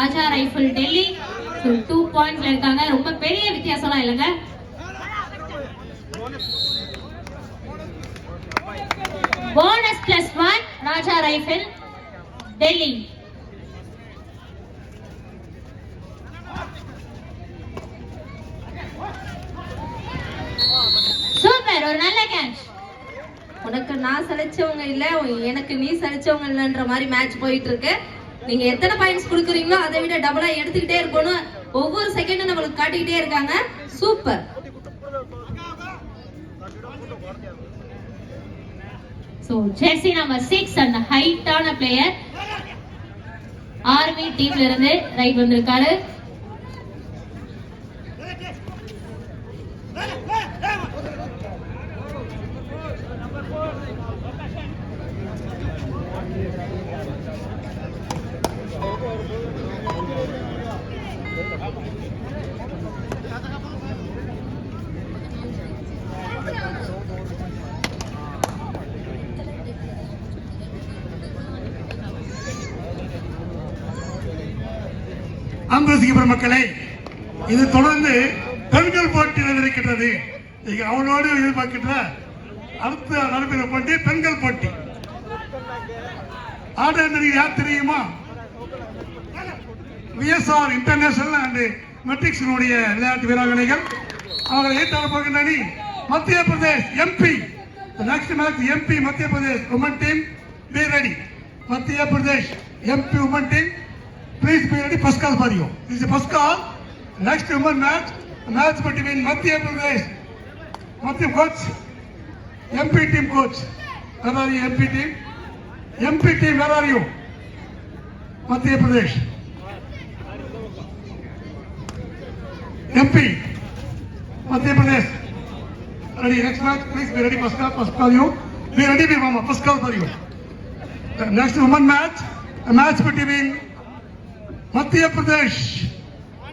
ராஜா rifle Delhi. 2 பாயிண்ட்ஸ்ல இருக்காங்க. ரொம்ப பெரிய வித்தியாசம்லாம் இல்லைங்க. போனஸ் +1 ராஜா ரைஃபிள் டெல்லி. சூப்பர், ஒரு நல்ல கேட்ச். உனக்கு நான் சலிச்சவங்க இல்ல, எனக்கு நீ சலிச்சவங்க இல்லன்ற மாதிரி மேட்ச் போயிட்டு இருக்கு. நீங்க எத்தனை பாயிண்ட்ஸ் கொடுக்குறீங்களோ அதை விட டபுளா எடுத்துக்கிட்டே இருக்கணும். ஒவ்வொரு செகண்டும் நம்மளுக்கு காட்டிக்கிட்டே இருக்காங்க. Super. So jersey number 6 and height ஆன பிளேயர் ஆர்மி டீம்ல இருந்து ரைட் வந்திருக்காரு. அன்பரசிக பெருமக்களே, இது தொடர்ந்து பெண்கள் போட்டி நடக்கிறது. அவனோடு எதிர்பார்க்கின்ற அடுத்த நடைபெற போட்டி பெண்கள் போட்டி. ஆர்டர் யார் தெரியுமா? விஎஸ்ஆர் இன்டர்நேஷனல் அண்ட் மெட்ரிக்ஸ் விளையாட்டு வீராங்கனைகள். அவர்கள் ஏற்ற போகின்ற அணி Madhya Pradesh MP. Next match MP Madhya Pradesh women team, be ready. Madhya Pradesh MP women team, please be ready. First call for you. This is the first call. Next women match between Madhya Pradesh, Madhya coach, MP team coach. Where are you, MP team? MP team, where are you? Madhya Pradesh. MP, Madhya Pradesh. Ready, next match, please be ready. First call you. Be ready, be mama. First call for you. Next women match, a match between மத்திய பிரதேஷ்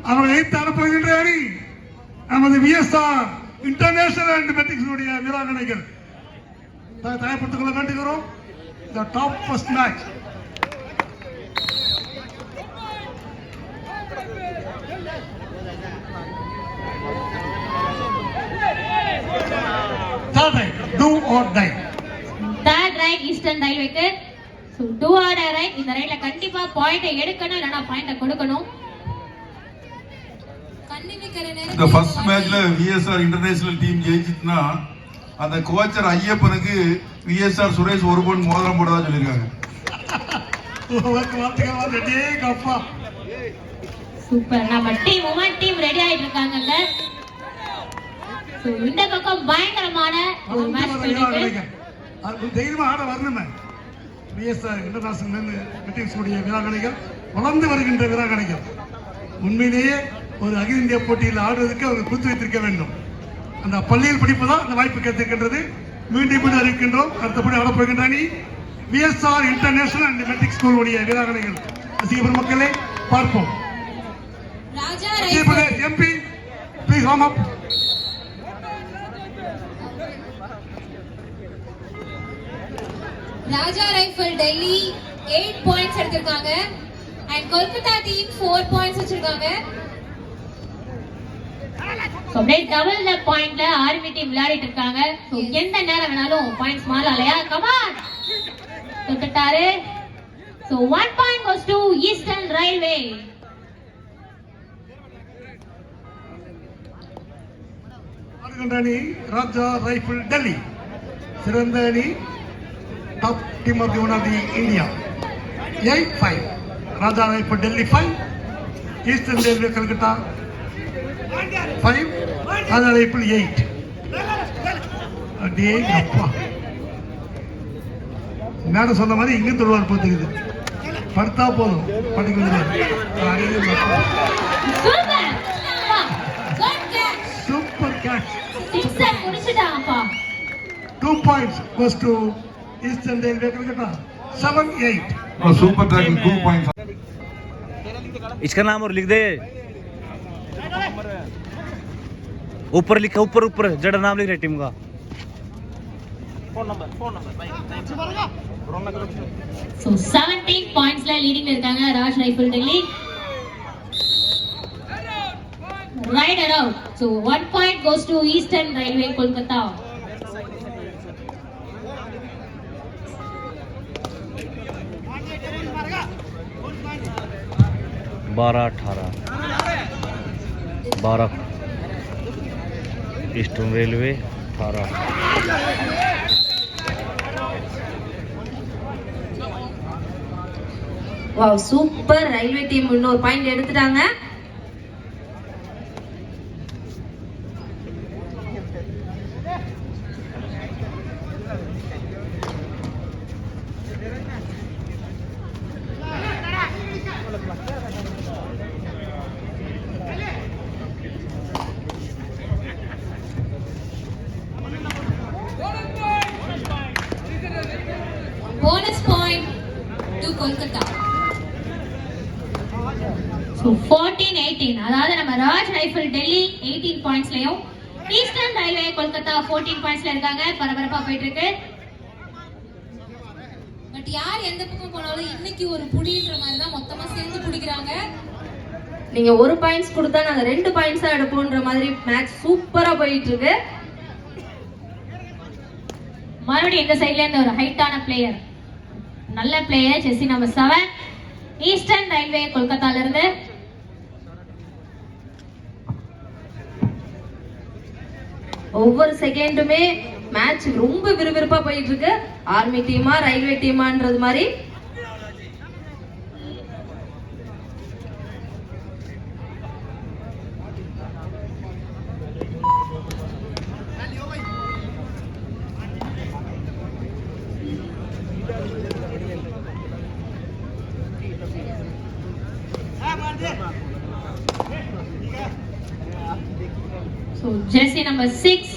அவர்கள் எதிர்த்து அனுப்புகின்ற அணி நமது VSR international and metrics வீராங்கனைகள். தயார்படுத்திக் கொள்ள வேண்டுகிறோம். The top first match. Third right, do or die. Third right eastern ரயில்வேக்கு. So do or die right. இந்த ரைட்ல கண்டிப்பா பாயிண்ட் எடுக்கணும், இல்லனா பாயிண்ட கொடுக்கணும். இந்த ஃபர்ஸ்ட் மேட்ச்ல விஎஸ்ஆர் இன்டர்நேஷனல் டீம் ஜெயிச்சிட்டுனா அந்த கோச்சர் ஐயப்பனுக்கு விஎஸ்ஆர் சுரேஷ் ஒரு பொன் மோதிரம் போடதா சொல்லிருக்காங்க. சூப்பர். நம்ம டீம் உமன் டீம் ரெடி ஆயிட்டு இருக்காங்கங்க. சோ இந்த பக்கம் பயங்கரமான ஒரு மேட்ச் போயிருக்கு. அது தைரியமா ஆட வரணுமே. விஎஸ்ஆர் இன்டர்நேஷனல் மெட்ரிக்ஸ் வீராங்கனைகள் வளர்ந்து வருகின்ற வீராங்கனைகள். உண்மையிலேயே ஒரு அகில இந்திய போட்டியில் ஆடுவதற்கு அவங்க கொடுத்து வைத்திருக்க வேண்டும். அந்த பள்ளியில் படிப்பதான் அந்த வாய்ப்பு கிடைத்திருக்கின்றது. மீண்டும் அறிவிக்கின்றோம். அடுத்தபடி ஆடப்போகின்ற அணி விஎஸ்ஆர் இன்டர்நேஷனல் அண்ட் மெட்ரிக்ஸ் ஸ்கூலுடைய வீராங்கனைகள். ரசிக பெருமக்களே, பார்ப்போம். MP please warm up. Raja rifle Delhi 8 points எடுத்திருக்காங்க and கொல்கத்தா டீம் 4 பாயிண்ட்ஸ் வச்சிருக்காங்க. சோ அப்படியே டபுள் தி பாயிண்ட்ல ஆர்மி டீம் விளையாடிட்டு இருக்காங்க. சோ எந்த நேரம் வேணாலும் பாயிண்ட்ஸ் மாறலையா? Come on. தொட்டாரு. So 1 point goes to eastern railway. ஆடுகின்ற அணி ராஜா ரைஃபிள் டெல்லி. சிறந்த அணி. Top team of the one of the India. 8-5. Raja Rifle Delhi 5. Eastern Railway Calcutta 5. Raja Rifle 8. Adey appa. Madam சொன்ன மாதிரி இங்க தொடுவார் போத்துக்குது. படுத்தா போதும். படிக்கிறது. Super. Good catch. Super catch. Sixer முடிச்சிட்டாங்கப்பா. 2 points goes to Eastern Railway Calcutta 7-8. Super tackle 2 points. इसका नाम और लिख दे. ऊपर लिखा, ऊपर ऊपर जड़ा नाम लिख रहे टीम का. फोन नंबर So 17 points ல லீடிங்ல இருக்காங்க Raj rifle Delhi. ride it out. So 1 point goes to Eastern Railway Kolkata. बारह 12 eastern railway 18 wow super, railway team இன்னொரு பாயிண்ட் எடுத்துட்டாங்க. Bonus point to Kolkata. So 14-18. அதாவது நம்ம ராஜ் ரைஃபிள் டெல்லி 18 பாயிண்ட்ஸ்லயும் ஈஸ்டர்ன் ரயில்வே கொல்கத்தா 14 பாயிண்ட்ஸ்ல இருக்காங்க. பரபரப்பா போயிட்டு இருக்கு. பட் யார் எந்த பக்கம் போனாலும் இன்னைக்கு ஒரு புடின்ற மாதிரி தான் மொத்தமா சேர்ந்து பிடிக்கிறாங்க. நீங்க ஒரு பாயிண்ட்ஸ் கொடுத்தா நாங்க 2 பாயிண்ட்ஸா எடுப்போம்ன்ற மாதிரி மேட்ச் சூப்பரா போயிட்டு இருக்கு. மறுபடியும் இந்த சைடுல இருந்து ஒரு ஹைட்டான பிளேயர், நல்ல player, jersey number 7, eastern railway கொல்கத்தால இருந்து. ஒவ்வொரு செகண்டுமே மேட்ச் ரொம்ப விறுவிறுப்பா போயிட்டு இருக்கு. ஆர்மி டீமா ரயில்வே டீமான்றது மாதிரி. So Jersey number 6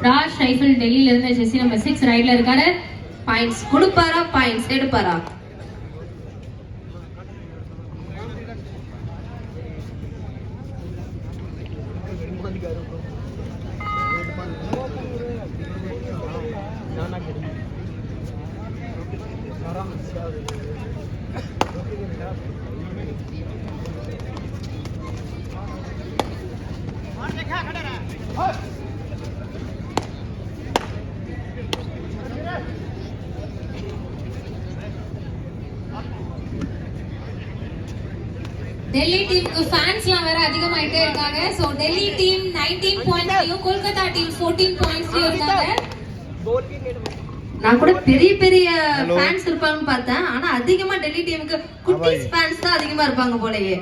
Raj rifle டெல்லியில இருந்து ஜெர்சி நம்பர் 6 ரைட்ல இருக்காரு. பாயிண்ட்ஸ் கொடுப்பாரா, பாயிண்ட்ஸ் எடுப்பாரா? டெல்லி டீமுக்கு ஃபேன்ஸ்லாம் வேற அதிகமாயிட்டே இருக்காங்க. சோ டெல்லி டீம் 19 பாயிண்ட்ஸ்லயும் கொல்கத்தா டீம் 14 பாயிண்ட்ஸ்லயும் இருக்காங்க. நான் கூட பெரிய பெரிய ஃபேன்ஸ் இருப்பாங்கன்னு பார்த்தேன். ஆனா அதிகமா டெல்லி டீமுக்கு குட்டீஸ் ஃபேன்ஸ் தான் அதிகமா இருப்பாங்க போலயே.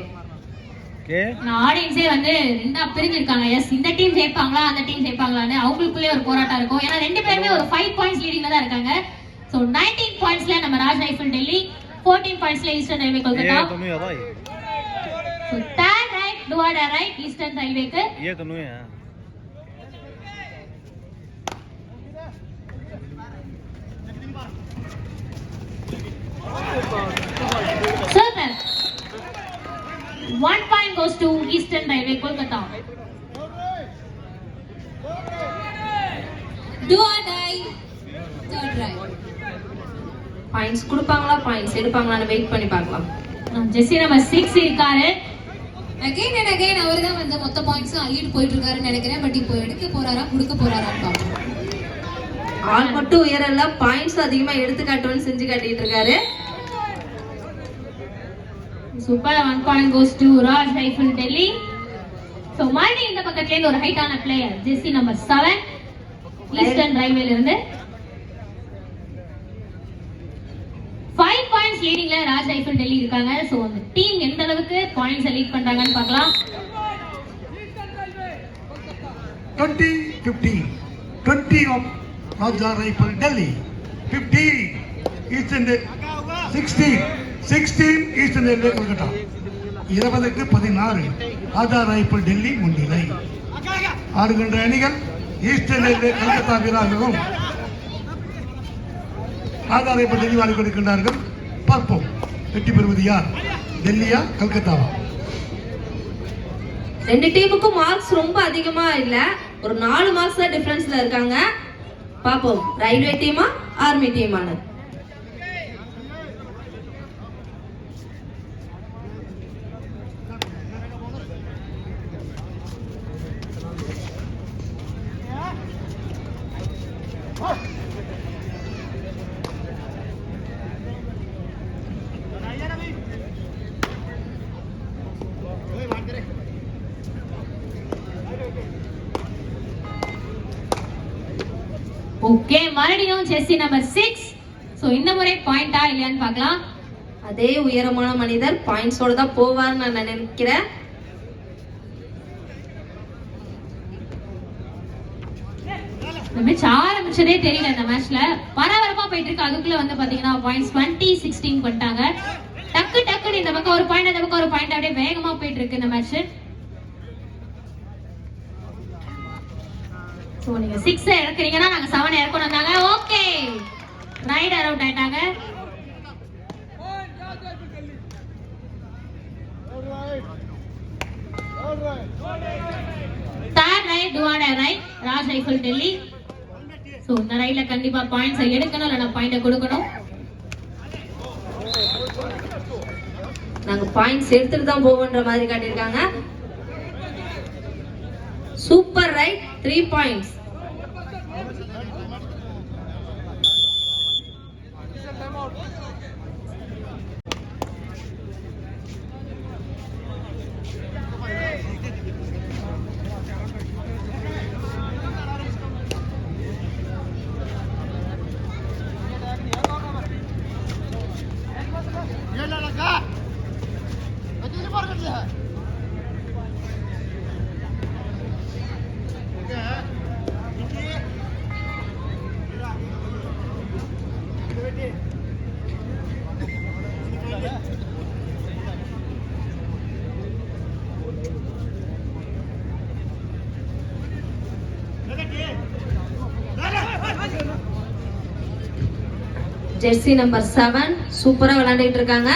ஆடியன்ஸே வந்து ரெண்டா பிரிஞ்சிருக்காங்க. எஸ், இந்த டீம் ஜெயிப்பாங்களா அந்த டீம் ஜெயிப்பாங்களான்னு அவங்களுக்குள்ளே ஒரு போராட்டம் இருக்கும். ஏன்னா ரெண்டு பேருமே ஒரு 5 பாயிண்ட்ஸ் லீடிங்ல தான் இருக்காங்க. சோ 19 பாயிண்ட்ஸ்ல நம்ம ராஜ் ரைஃபிள் டெல்லி, 14 பாயிண்ட்ஸ்ல eastern railway Kolkata. So third right, do or die right, eastern ரயில்வேக்கு. ये तो नहीं है. Super. 1 point goes to Eastern Railway Kolkata. Do or die. Third right. Points கொடுப்பாங்களா, பாயிண்ட்ஸ் எடுப்பாங்களான்னு வெயிட் பண்ணி பார்க்கலாம். ஜெர்சி நம்பர் 6 இருக்காரு. அகைன் அண்ட் அகைன் அவர் தான் வந்து மொத்த பாயிண்ட்ஸும் அள்ளிட்டு போயிட்டு இருக்காருன்னு நினைக்கிறேன். பட் இப்போ எடுக்க போறாரா கொடுக்க போறாரான்னு பார்ப்போம். ஆள் மட்டும் உயரல, பாயிண்ட்ஸ் அதிகமா எடுத்து காட்டுவேன்னு செஞ்சு காட்டிட்டு இருக்காரு. Super. 1 point goes to Raj rifle Delhi. So மறுபடியும் இந்த பக்கத்துல இருந்து ஒரு ஹைட்டான பிளேயர், ஜெர்சி நம்பர் 7, ஈஸ்டர்ன் ரயில்வேல இருந்து. 5 பாயிண்ட்ஸ் லீடிங்ல ராஜ் ரைஃபிள் டெல்லி இருக்காங்க. சோ அந்த டீம் எந்த அளவுக்கு பாயிண்ட்ஸ் லீட் பண்றாங்கன்னு பார்க்கலாம். 20-15, 20 of Raja Rifle Delhi, 15 Eastern 16 Eastern Railway Kolkata, 20க்கு 16 Raja rifle Delhi முன்னிலை. ஆடுகின்ற அணிகள் ஈஸ்டர்ன் ரயில்வே கல்கத்தா வீரர்களும் ராஜா ரைபிள் டெல்லி ஆடி கொடுக்கின்றார்கள். பார்ப்போம் வெற்றி பெறுவது யார், டெல்லியா கல்கத்தாவா? ரெண்டு டீமுக்கும் மார்க்ஸ் ரொம்ப அதிகமா இல்ல, ஒரு 4 மார்க்ஸ் தான் டிஃபரன்ஸ்ல இருக்காங்க. பாப்போம் ரயில்வே டீமா ஆர்மி டீமானு. ஓகே மறுபடியும் ஜெர்சி நம்பர் 6. சோ இந்த முறை பாயிண்டா இல்லையான்னு பார்க்கலாம். அதே உயரமான மனிதர் பாயிண்ட்ஸோட தான் போவார்னு நான் நினைக்கிறேன். இந்த மேட்ச் ஆரம்பிச்சதே தெரியல. இந்த மேட்ச்ல பரபரப்பா போயிட்டு இருக்கு. அதுக்குள்ள வந்து பாத்தீங்கன்னா பாயிண்ட்ஸ் 20-16 பண்ணிட்டாங்க. டக்கு டக்குன்னு இந்த பக்கம் ஒரு பாயிண்ட், அந்த பக்கம் ஒரு பாயிண்ட், அப்படியே வேகமா போயிட்டு இருக்கு இந்த மேட்ச். சோ நீங்க 6 இறக்குறீங்கன்னா நாங்க 7 இறக்கணும் வந்தாங்க. ஓகே ரைடர் அவுட் ஆயிட்டாங்க. தேர்ட் ரைட் டுவாடே raid Raj rifle Delhi. So இந்த ரைட்ல கண்டிப்பா பாயிண்ட்ஸ் எடுக்கணும், இல்ல பாயிண்ட கொடுக்கணும். நாங்க பாயிண்ட்ஸ் எடுத்துட்டு தான் போவோன்ற மாதிரி காட்டியிருக்காங்க. Super right 3 points. Jersey number 7 சூப்பரா விளையாண்டுட்டு இருக்காங்க.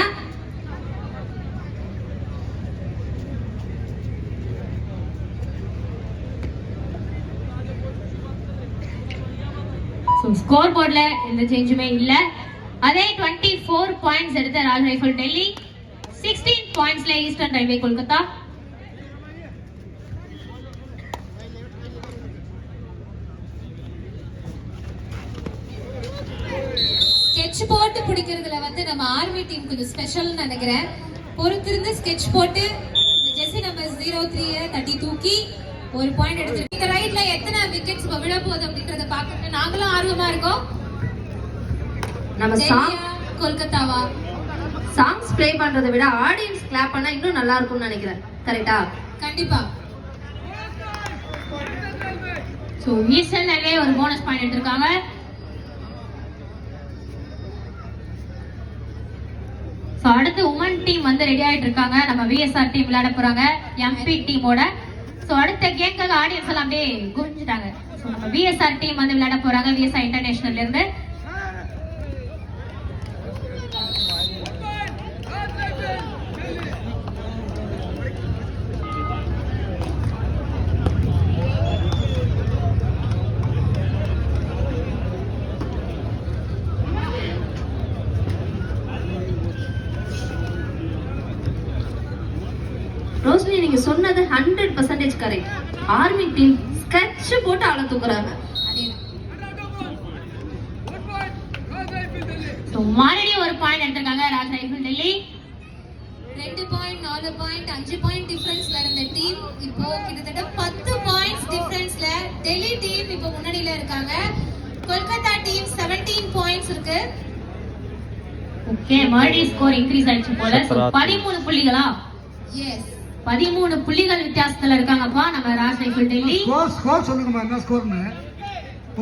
சோ ஸ்கோர் போர்ட்ல எந்த சேஞ்சுமே இல்ல. அதே 24 பாயிண்ட்ஸ் எடுத்த ராஜ் ரைஃபிள் டெல்லி, 16 பாயிண்ட்ஸ்ல ஈஸ்டர்ன் ரயில்வே கொல்கத்தா. ஸ்கெட்ச் போட்டு பிடிக்கிறதுல வந்து நம்ம ஆர்மி டீம் கொஞ்சம் ஸ்பெஷல்னு நினைக்கிறேன். பொறுத்திருந்து ஸ்கெட்ச் போட்டு ஜெர்சி நம்பர் 03 தட்டி தூக்கி ஒரு பாயிண்ட் எடுத்துருக்கு. இந்த ரைட்ல எத்தனை விக்கெட்ஸ் விழ போகுது அப்படின்றத பார்க்கறது நாங்களும் ஆர்வமா இருக்கோம். நம்ம கொல்கத்தாவா சாங்ஸ் ப்ளே பண்றதை விட ஆடியன்ஸ் கிளாப் பண்ணா இன்னும் நல்லா இருக்கும்னு நினைக்கிறேன். கரெக்டா? கண்டிப்பா. சோ ஈஸ்டர்ன் ரயில்வே ஒரு போனஸ் பாயிண்ட் எடுத்திருக்காங்க. சோ அடுத்து உமன் டீம் வந்து ரெடி ஆயிட்டு இருக்காங்க. நம்ம விஎஸ்ஆர் டீம் விளையாட போறாங்க எம்பி டீமோட. சோ அடுத்த கேம்காக ஆடியன்ஸ் எல்லாம் அப்படியே குஞ்சிட்டாங்க. சோ நம்ம விஎஸ்ஆர் டீம் வந்து விளையாட போறாங்க விஎஸ்ஆர் இன்டர்நேஷனல்ல இருந்து. ரோஷினி நீங்க சொன்னது 100% கரெக்ட். ஆர்மி டீம் ஸ்கெட்ச் போட்டு ஆள தூக்குறாங்க. சோ மறுபடியும் ஒரு பாயிண்ட் எடுத்திருக்காங்க Raj rifle Delhi. 2 point 4 point 5 point டிஃபரன்ஸ்ல இருந்த டீம் இப்போ கிட்டத்தட்ட 10 பாயிண்ட்ஸ் டிஃபரன்ஸ்ல டெல்லி டீம் இப்போ முன்னாடில இருக்காங்க. கொல்கத்தா டீம் 17 பாயிண்ட்ஸ் இருக்கு. ஓகே மறுபடியும் ஸ்கோர் இன்க்ரீஸ் ஆயிடுச்சு போல. சோ 13 புள்ளிகளா? எஸ் 13 புள்ளிகள் வித்தியாசத்துல இருக்காங்கப்பா நம்ம ராஜ் ரைஃபிள் டெல்லி. ஸ்கோர் சொல்லுங்கம்மா, என்ன ஸ்கோர்னு?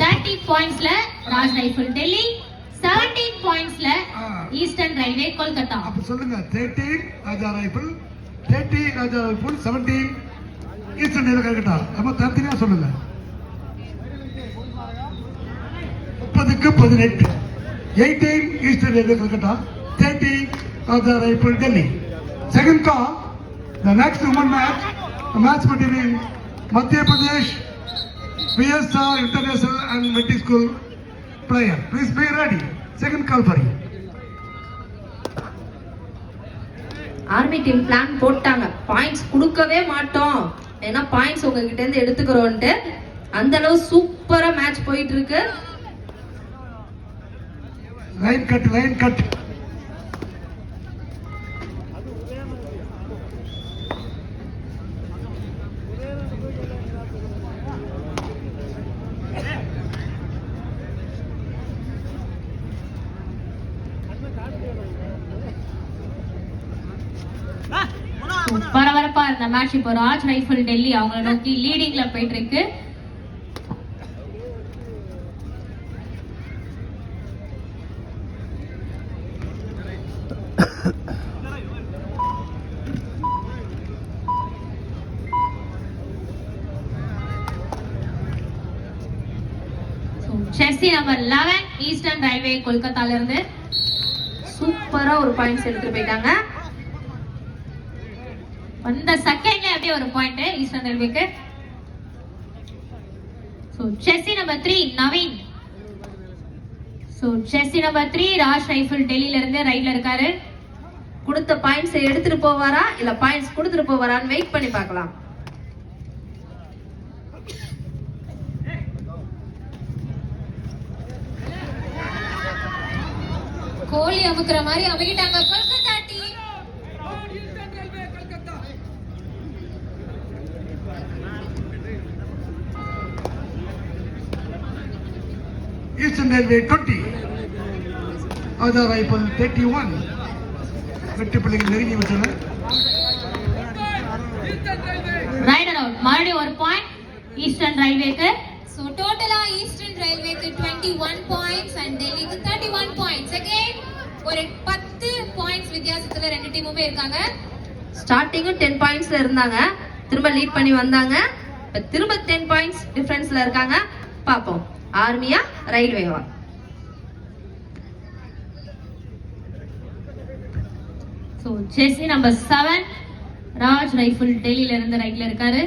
30 பாயிண்ட்ஸ்ல ராஜ் ரைஃபிள் டெல்லி, 17 பாயிண்ட்ஸ்ல ஈஸ்டர்ன் ரயில்வே கொல்கத்தா. அப்ப சொல்லுங்க 13 Raja rifle, 30 Raja rifle, 17 eastern railway Kolkata. நம்ம தனித்தனியா சொல்லுங்க. 30க்கு 18, 18 eastern railway Kolkata, 30 Raja rifle Delhi. Second call, the next women match, the match between Madhya Pradesh, VSR International and Metric School player. Please be ready. Second call for you. Army team plan போட்டாங்க, points கொடுக்கவே மாட்டோம், ஏன்னா points உங்ககிட்ட இருந்து எடுத்துக்கிறோம்ட்டு. அந்த அளவு சூப்பரா match போயிட்டு இருக்கு. Line cut. பரபரப்பா இருந்த மேட்ச் இப்போ ராஜ் ரைஃபிள் டெல்லி அவங்கள நோக்கி லீடிங்ல போயிட்டு இருக்கு. செஸ்ஸி நம்பர் 11 ஈஸ்டர்ன் ரயில்வே கொல்கத்தால இருந்து சூப்பரா ஒரு பாயிண்ட்ஸ் எடுத்துட்டு போயிட்டாங்க. அந்த செகண்ட்ல அப்படியே ஒரு பாயிண்ட் ஈஸ்டர்ன் ரயில்வேக்கு. சோ செஸ்ஸி நம்பர் 3 நவீன். சோ செஸ்ஸி நம்பர் 3 ராஜ் ரைஃபிள் டெல்லில இருந்து ரைட்ல இருக்காரு. கொடுத்த பாயிண்ட்ஸ் எடுத்துட்டு போவாரா இல்ல பாயிண்ட்ஸ் கொடுத்துட்டு போவாரான்னு வெயிட் பண்ணி பார்க்கலாம். கோலி அமுக்குற மாதிரி அமுக்கிட்டாங்க Kolkata team. Eastern Railway 20, other rifle 31. வெற்றி பிள்ளைகள் நெருங்கி விட்டன. Rider out. மறுபடியும் ஒரு பாயிண்ட் ஈஸ்டர்ன் ரயில்வேக்கு. So டோட்டலா ஈஸ்டர்ன் ரயில்வேக்கு 21 பாயிண்ட்ஸ் அண்ட் டெல்லிக்கு 31 பாயிண்ட்ஸ். அகைன் ஒரு 10 பாயிண்ட்ஸ் வித்தியாசத்துல ரெண்டு டீமுமே இருக்காங்க. ஸ்டார்டிங் 10 பாயிண்ட்ஸ்ல இருந்தாங்க, திரும்ப லீட் பண்ணி வந்தாங்க, இப்ப திரும்ப 10 பாயிண்ட்ஸ் டிஃபரன்ஸ்ல இருக்காங்க. பாப்போம் ஆர்மியா ரயில்வேவா. So jersey number 7 Raj rifle டெல்லில இருந்து ரைட்ல இருக்காரு.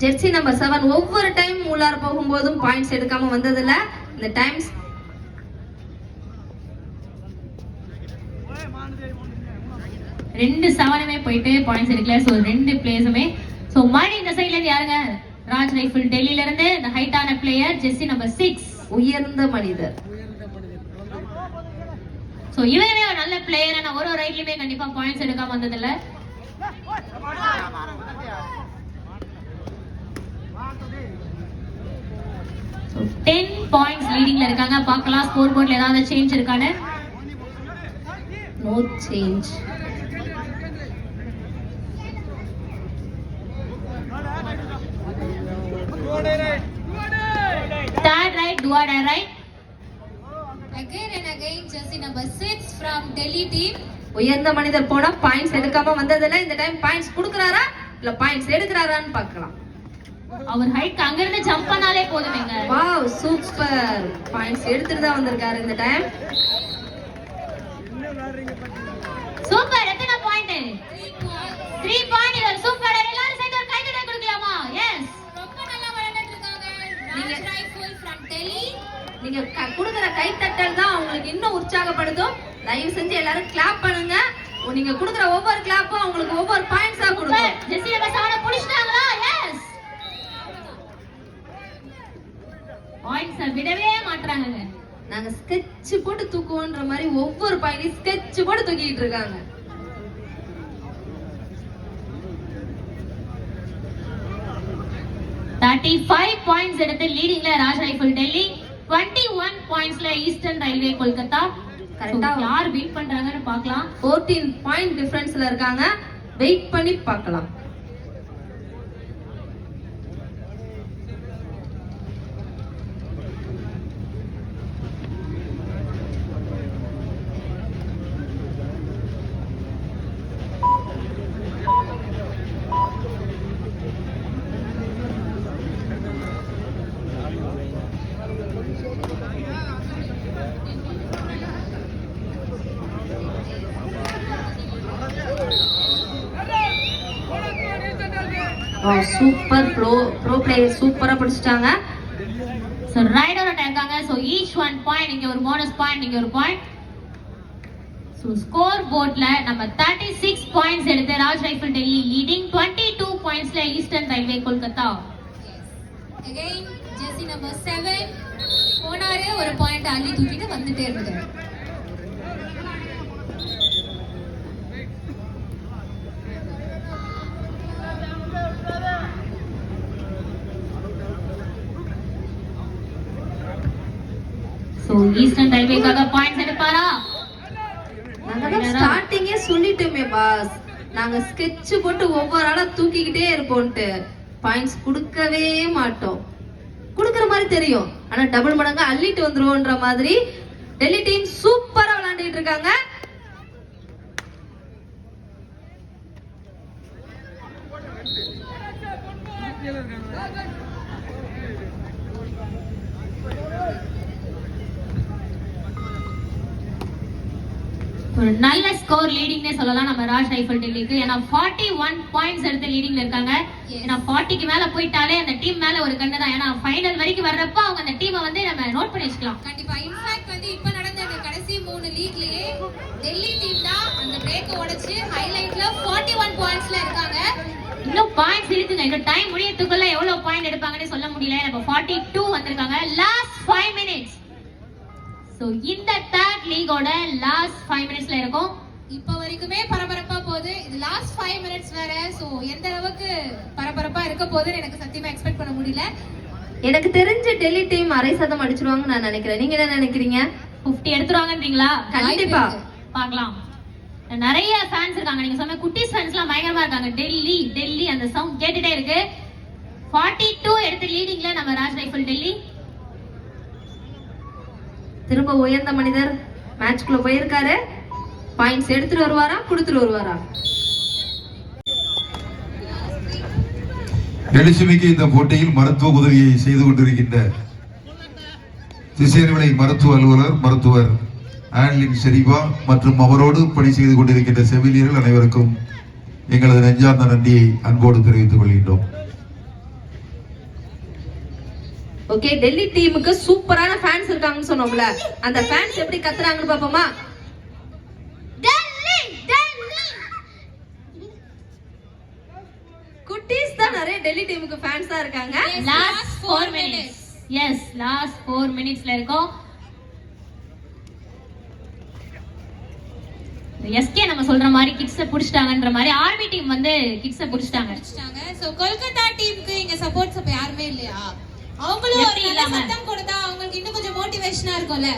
ஜெர்சி நம்பர் 7 ஒவ்வொரு டைம் உள்ளார போகும்போதும் பாயிண்ட்ஸ் எடுக்காம வந்ததில்ல. இந்த டைம்ஸ் ரெண்டு 7மே போயிட்டு பாயிண்ட்ஸ் எடுக்கல. சோ ரெண்டு பிளேயர்ஸுமே. சோ மறுபடியும் இந்த சைடுல இருந்து யாருங்க? ராஜ் ரைஃபிள் டெல்லில இருந்து இந்த ஹைட்டான பிளேயர் ஜெர்சி நம்பர் 6 உயர்ந்த மனிதர். சோ இவரே ஒரு நல்ல பிளேயர். ஆனா ஒரு ரைட்லயுமே கண்டிப்பா பாயிண்ட்ஸ் எடுக்காம வந்ததில்ல. So 10 பாயிண்ட்ஸ் லீடிங்ல இருக்காங்க. பார்க்கலாம் ஸ்கோர் போர்ட்ல ஏதாவது சேஞ்ச் இருக்கானு. No change. தேர்ட் ரைட் டுவாடா raid. Again and again jersey number 6 from Delhi team. உயர்ந்த மனிதர் போனா பாயிண்ட்ஸ் எடுக்காம வந்ததில்ல. இந்த டைம் பாயிண்ட்ஸ் கொடுக்கறாரா இல்ல பாயிண்ட்ஸ் எடுக்கறாரான்னு பார்க்கலாம். அவர் ஹைட் அங்க இருந்து ஜம்ப் பண்ணாலே போதுமேங்க. Wow super. பாயிண்ட்ஸ் எடுத்துட்டு தான் வந்திருக்காரு இந்த டைம். சூப்பர். எத்தனை பாயிண்ட்? 3 பாயிண்ட். இது சூப்பர். எல்லாரும் சேர்ந்து ஒரு கைதட்டல் கொடுக்கலாமா? எஸ். ரொம்ப நல்லா விளையாடிட்டு இருக்காங்க. Raj rifle from Delhi. நீங்க கொடுக்கிற கைத்தட்டல் தான் உங்களுக்கு இன்னும் உற்சாகப்படுத்தும். தயவு செஞ்சு எல்லாரும் கிளாப் பண்ணுங்க. நீங்க கொடுக்கிற ஒவ்வொரு கிளாப்பும் உங்களுக்கு ஒவ்வொரு பாயிண்ட்ஸா கொடுக்கும். Jersey number 7 புடிச்சிட்டாங்களா? எஸ். பாயிண்ட்ஸ் விடவே மாட்டறாங்க. நாங்க ஸ்கெட்ச் போட்டு தூக்குவோன்ற மாதிரி ஒவ்வொரு பாயிண்டையும் ஸ்கெட்ச் போட்டு தூக்கிட்டு இருக்காங்க. பாயிண்ட்ஸ் எடுத்து லீடிங்ல ராஜ் ரைஃபிள் டெல்லி. 21 பாயிண்ட்ஸ்ல ஈஸ்டர்ன் ரயில்வே கொல்கத்தா. கரெக்ட்டா யார் பீட் பண்றாங்கன்னு பார்க்கலாம். 14 பாயிண்ட் டிஃபரன்ஸ்ல இருக்காங்க. வெயிட் பண்ணி பார்க்கலாம். சூப்பர் ப்ரோ பிளேயர் சூப்பரா படிச்சிட்டாங்க. சோ ரைடர் அட்டாக்காங்க. So each 1 point. இங்க ஒரு போனஸ் பாயிண்ட், இங்க ஒரு பாயிண்ட். சோ ஸ்கோர் போர்ட்ல நம்ம 36 பாயிண்ட்ஸ் எடுத்து ராஜ் ரைஃபிள் டெல்லி லீடிங். 22 பாயிண்ட்ஸ்ல eastern railway Kolkata. Again jersey number 7 போனாரு ஒரு பாயிண்ட் அள்ளி தூக்கிட்டு வந்துட்டே இருந்தாரு. ஈஸ்டர்ன் ரயில்வேக்காக பாயிண்ட்ஸ் எடுப்பாரா? நாங்க ஸ்டார்டிங்கே சொல்லிட்டோமே பாஸ், நாங்க ஸ்கெட்ச் போட்டு ஒவ்வொரு ஆளா தூக்கிக்கிட்டே இருப்போம்ட்டு பாயிண்ட்ஸ் கொடுக்கவே மாட்டோம். கொடுக்கற மாதிரி தெரியும், ஆனா டபுள் மடங்கா அள்ளிட்டு வந்துருவோன்ற மாதிரி டெல்லி டீம் சூப்பரா விளையாண்டுட்டு இருக்காங்க. ஒரு நல்ல ஸ்கோர் லீடிங்னே சொல்லலாம் நம்ம ராஜ் ரைஃபிள் டெல்லிக்கு. ஏன்னா 41 பாயிண்ட்ஸ் எடுத்து லீடிங்ல இருக்காங்க. ஏன்னா 40க்கு மேல போயிட்டாலே அந்த டீம் மேல ஒரு கண்ணு தான். ஏன்னா ஃபைனல் வரைக்கும் வர்றப்ப அவங்க அந்த டீமை வந்து நம்ம நோட் பண்ணி வச்சுக்கலாம். கண்டிப்பா. இன்ஃபேக்ட் வந்து இப்ப நடந்த அந்த கடைசி 3 லீக்லயே டெல்லி டீம் தான் அந்த பிரேக்க உடைச்சு ஹைலைட்ல 41 பாயிண்ட்ஸ்ல இருக்காங்க. இன்னும் பாயிண்ட்ஸ் இருக்குங்க. இன்னும் டைம் முடியறதுக்குள்ள எவ்வளவு பாயிண்ட் எடுப்பாங்கன்னு சொல்ல முடியல. நம்ம 42 வந்திருக்காங்க. Last 5 minutes. சோ இந்த தேர்ட் லீகோட லாஸ்ட் 5 மினிட்ஸ்ல இருக்கும். இப்ப வரைக்குமே பரபரப்பா போகுது. இது லாஸ்ட் 5 மினிட்ஸ் வேற. சோ எந்த அளவுக்கு பரபரப்பா இருக்க போகுதுன்னு எனக்கு சத்தியமா எக்ஸ்பெக்ட் பண்ண முடியல. எனக்கு தெரிஞ்ச டெல்லி டீம் அரை சதம் அடிச்சிருவாங்கன்னு நான் நினைக்கிறேன். நீங்க என்ன நினைக்கிறீங்க? 50 எடுத்துருவாங்கன்றீங்களா? கண்டிப்பா பார்க்கலாம். நிறைய ஃபேன்ஸ் இருக்காங்க. நீங்க சொன்ன குட்டிஸ் ஃபேன்ஸ்லாம் பயங்கரமா இருக்காங்க. டெல்லி டெல்லி அந்த சவுண்ட் கேட்டுட்டே இருக்கு. 42 எடுத்து லீடிங்ல நம்ம ராஜ் ரைஃபிள் டெல்லி. திரும்ப உயர்ந்த மனிதர் மேட்ச்க்குள்ள போயிருக்காரு. பாயிண்ட்ஸ் எடுத்துட்டு வருவாரா, கொடுத்துட்டு வருவாரா? எழுச்சிமிக்க இந்த போட்டியில் மருத்துவ உதவியை செய்து கொண்டிருக்கின்ற திசையர்விளை மருத்துவ அலுவலர் மருத்துவர் ஆன்லின் ஷெரீபா மற்றும் அவரோடு பணி செய்து கொண்டிருக்கின்ற செவிலியர்கள் அனைவருக்கும் எங்களது நெஞ்சார்ந்த நன்றியை அன்போடு தெரிவித்துக் கொள்கின்றோம். ஓகே, டெல்லி டீமுக்கு சூப்பரான ஃபேன்ஸ் இருக்காங்கன்னு சொன்னோம்ல, அந்த ஃபேன்ஸ் எப்படி கத்துறாங்கன்னு பாப்போமா? டெல்லி டெல்லி. குட்டீஸ் தான் நிறைய டெல்லி டீமுக்கு ஃபேன்ஸா இருக்காங்க. Last 4 minutes. எஸ், லாஸ்ட் 4 மினிட்ஸ்ல இருக்கோம். எஸ்கே நம்ம சொல்ற மாதிரி கிட்ஸ புடிச்சிட்டாங்கன்ற மாதிரி ஆர்மி டீம் வந்து கிட்ஸ புடிச்சிட்டாங்க. சோ கொல்கத்தா டீமுக்கு இங்க சப்போர்ட்ஸ் அப்ப யாருமே இல்லையா? அவங்களும் ஒரு நல்ல சத்தம் கொடுத்தா அவங்களுக்கு இன்னும் கொஞ்சம் மோட்டிவேஷனா இருக்கும்ல.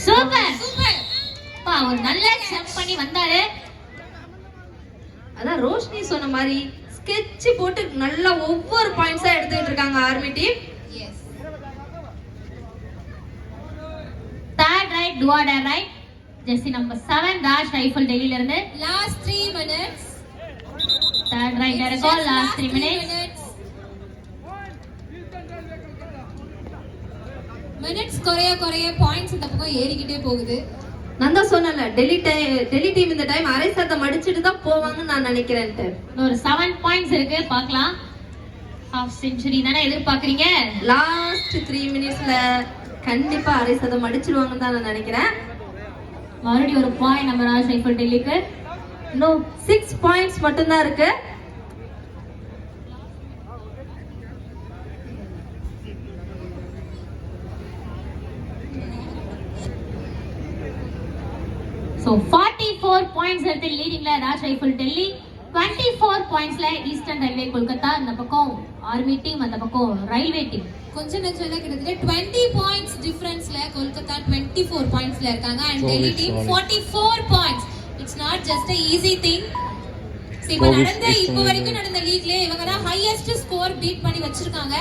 Super super. பா, ஒரு நல்ல ஜம்ப் பண்ணி வந்தாரு. அதான் ரோஷினி சொன்ன மாதிரி ஸ்கெட்ச் போட்டு நல்லா ஒவ்வொரு பாயிண்ட்ஸா எடுத்துட்டு இருக்காங்க army team. Yes. Third raid டுவாடா raid jersey number 7 Raj rifle டெல்லில இருந்து. Last 3 minutes. தேர்ட் ரைட் இருக்கும். Last 3 minutes. மினிட்ஸ் குறைய குறைய பாயிண்ட்ஸ் இந்த பக்கம் ஏறிக்கிட்டே போகுது. நான் தான் சொன்னல, டெல்லி டீம் இந்த டைம் அரை சதம் அடிச்சிட்டு தான் போவாங்கன்னு நான் நினைக்கிறேன்ட்டு. ஒரு 7 பாயிண்ட்ஸ் இருக்கு, பார்க்கலாம். ஹாஃப் செஞ்சுரி தானே எதிர்பார்க்கறீங்க? லாஸ்ட் 3 மினிட்ஸ்ல கண்டிப்பா அரை சதம் அடிச்சிருவாங்கன்னு தான் நான் நினைக்கிறேன். மறுபடியும் ஒரு பாயிண்ட் நம்ம ராஜ் ரைஃபிள் டெல்லிக்கு. இன்னும் 6 பாயிண்ட்ஸ் மட்டும் தான் இருக்கு. So 44 பாயிண்ட்ஸ் எடுத்து லீடிங்ல ராஜ் ரைஃபிள் டெல்லி. 24 பாயிண்ட்ஸ்ல ஈஸ்டர்ன் ரயில்வே கொல்கத்தா. இந்த பக்கம் ஆர்மி டீம், அந்த பக்கம் ரயில்வே டீம். கொஞ்சம் நெஞ்சம் இல்ல, கிட்டத்தட்ட 20 பாயிண்ட்ஸ் டிஃபரன்ஸ்ல கொல்கத்தா 24 பாயிண்ட்ஸ்ல இருக்காங்க and Delhi team 44 points. It's not just a easy thing. இப்போ வரைக்கும் நடந்த லீக்ல இவங்க தான் ஹையஸ்ட் ஸ்கோர் பீட் பண்ணி வச்சிருக்காங்க.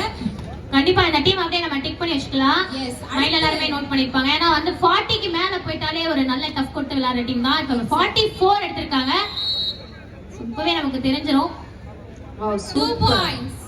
கண்டிப்பா இந்த டீம் அப்படியே நம்ம டிக் பண்ணி வச்சுக்கலாம். Yes. மைண்ட் எல்லாருமே நோட் பண்ணிருப்பாங்க. ஏன்னா வந்து 40க்கு மேல போயிட்டாலே ஒரு நல்ல டஃப் கொடுத்து விளையாடுற டீம் தான். இப்போ 44 எடுத்திருக்காங்க. இப்பவே நமக்கு தெரிஞ்சிரும். 2 பாயிண்ட்ஸ்.